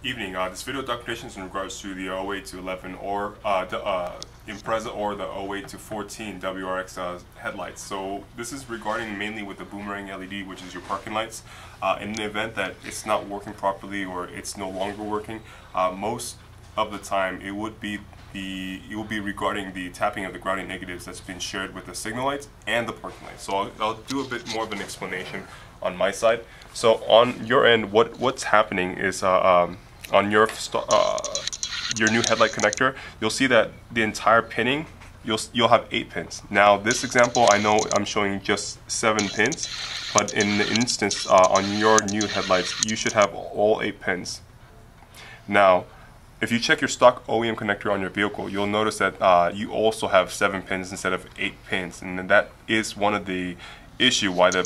Evening. This video documentation is in regards to the 08 to 11 or the Impreza or the 08 to 14 WRX headlights. So this is regarding mainly with the boomerang LED, which is your parking lights. In the event that it's not working properly or it's no longer working, most of the time it will be regarding the tapping of the grounding negatives that's been shared with the signal lights and the parking lights. So I'll do a bit more of an explanation on my side. So on your end, what's happening is on your new headlight connector, you'll see that the entire pinning, you'll have 8 pins. Now this example, I know I'm showing just 7 pins, but in the instance on your new headlights, you should have all 8 pins. Now, if you check your stock OEM connector on your vehicle, you'll notice that you also have 7 pins instead of 8 pins, and that is one of the issue why the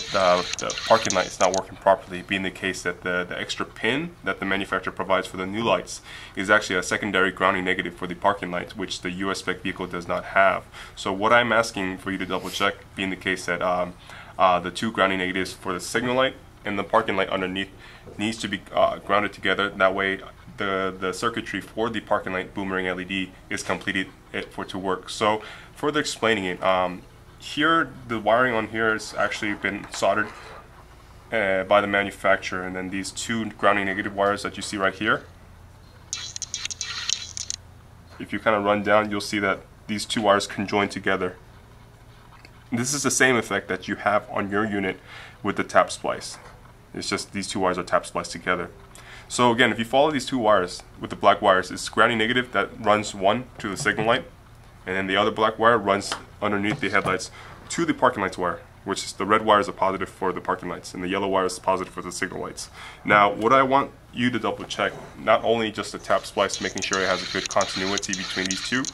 parking light is not working properly, being the case that the extra pin that the manufacturer provides for the new lights is actually a secondary grounding negative for the parking lights, which the US spec vehicle does not have. So what I'm asking for you to double check, being the case that the 2 grounding negatives for the signal light and the parking light underneath needs to be grounded together. That way the circuitry for the parking light boomerang LED is completed for it to work. So further explaining it, here, the wiring on here has actually been soldered by the manufacturer, and then these 2 grounding negative wires that you see right here, if you kind of run down, you'll see that these 2 wires conjoin together. This is the same effect that you have on your unit with the tap splice. It's just these 2 wires are tap spliced together. So again, if you follow these 2 wires with the black wires, it's grounding negative that runs one to the signal light, and then the other black wire runs underneath the headlights to the parking lights wire, which is the red wire is a positive for the parking lights and the yellow wire is positive for the signal lights. Now what I want you to double check, not only just the tap splice, making sure it has a good continuity between these 2,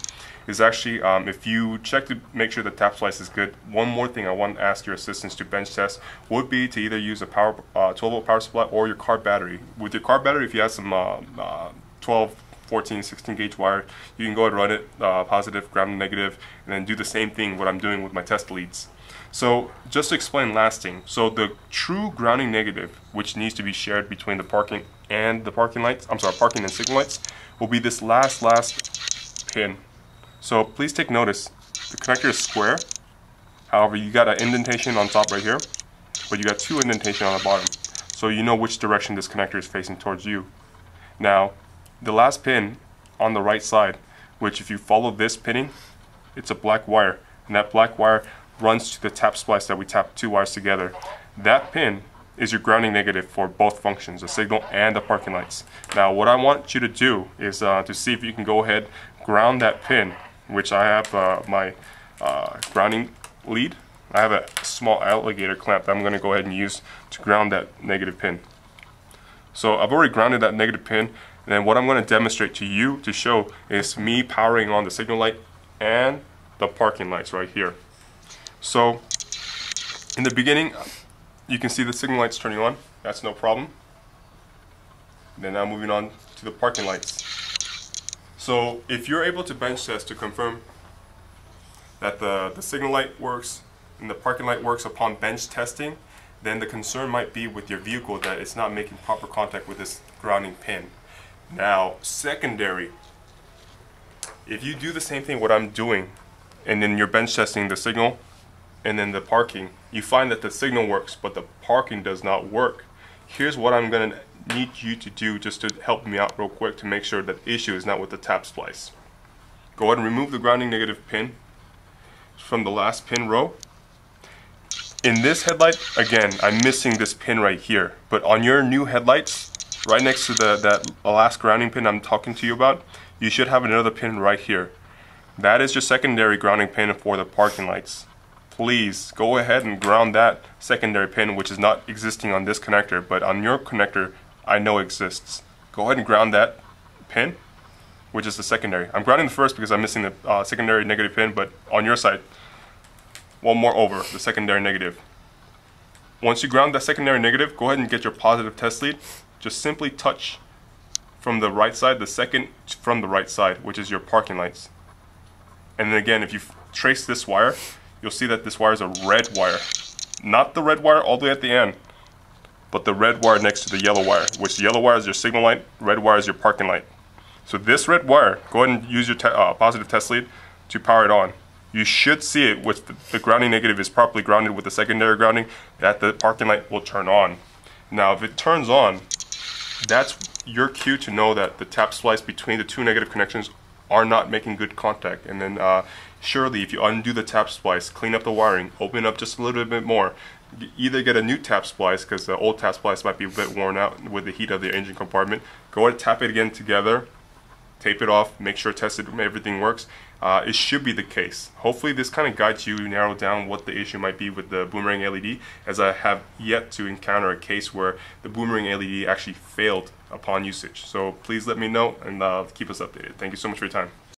is actually if you check to make sure the tap splice is good, one more thing I want to ask your assistants to bench test would be to either use a 12-volt power supply or your car battery. With your car battery, if you have some 12, 14, 16 gauge wire, you can go ahead and run it positive, ground, negative, and then do the same thing what I'm doing with my test leads. So just to explain lasting, so the true grounding negative, which needs to be shared between the parking and the parking lights, parking and signal lights, will be this last pin. So please take notice, the connector is square, however you got an indentation on top right here, but you got 2 indentation on the bottom, so you know which direction this connector is facing towards you. Now the last pin on the right side, which if you follow this pinning, it's a black wire, and that black wire runs to the tap splice that we tap 2 wires together. That pin is your grounding negative for both functions, the signal and the parking lights. Now what I want you to do is to see if you can go ahead, ground that pin, which I have my grounding lead. I have a small alligator clamp that I'm going to go ahead and use to ground that negative pin. So I've already grounded that negative pin. And then what I'm going to demonstrate to you to show is me powering on the signal light and the parking lights right here. So in the beginning, you can see the signal lights turning on. That's no problem. Then now moving on to the parking lights. So if you're able to bench test to confirm that the signal light works and the parking light works upon bench testing, then the concern might be with your vehicle that it's not making proper contact with this grounding pin. Now, secondary, if you do the same thing what I'm doing, and then you're bench testing the signal and then the parking, you find that the signal works, but the parking does not work. Here's what I'm going to need you to do just to help me out real quick to make sure that the issue is not with the tap splice. Go ahead and remove the grounding negative pin from the last pin row. In this headlight, again, I'm missing this pin right here, but on your new headlights, right next to that last grounding pin I'm talking to you about, you should have another pin right here. That is your secondary grounding pin for the parking lights. Please go ahead and ground that secondary pin, which is not existing on this connector, but on your connector I know exists. Go ahead and ground that pin, which is the secondary. I'm grounding the first because I'm missing the secondary negative pin, but on your side, one more over, the secondary negative. Once you ground that secondary negative, go ahead and get your positive test lead. Just simply touch from the right side, the second from the right side, which is your parking lights. And then again, if you trace this wire, you'll see that this wire is a red wire. Not the red wire all the way at the end. but the red wire next to the yellow wire, which the yellow wire is your signal light, red wire is your parking light. So this red wire, go ahead and use your positive test lead to power it on. You should see it with the grounding negative is properly grounded with the secondary grounding, that the parking light will turn on. Now if it turns on, that's your cue to know that the tap splice between the two negative connections are not making good contact. And then surely if you undo the tap splice, clean up the wiring, open up just a little bit more, either get a new tap splice because the old tap splice might be a bit worn out with the heat of the engine compartment. Go ahead and tap it again together, tape it off, make sure tested everything works. It should be the case. Hopefully this kind of guides you narrow down what the issue might be with the boomerang LED, as I have yet to encounter a case where the boomerang LED actually failed upon usage. So please let me know and keep us updated. Thank you so much for your time.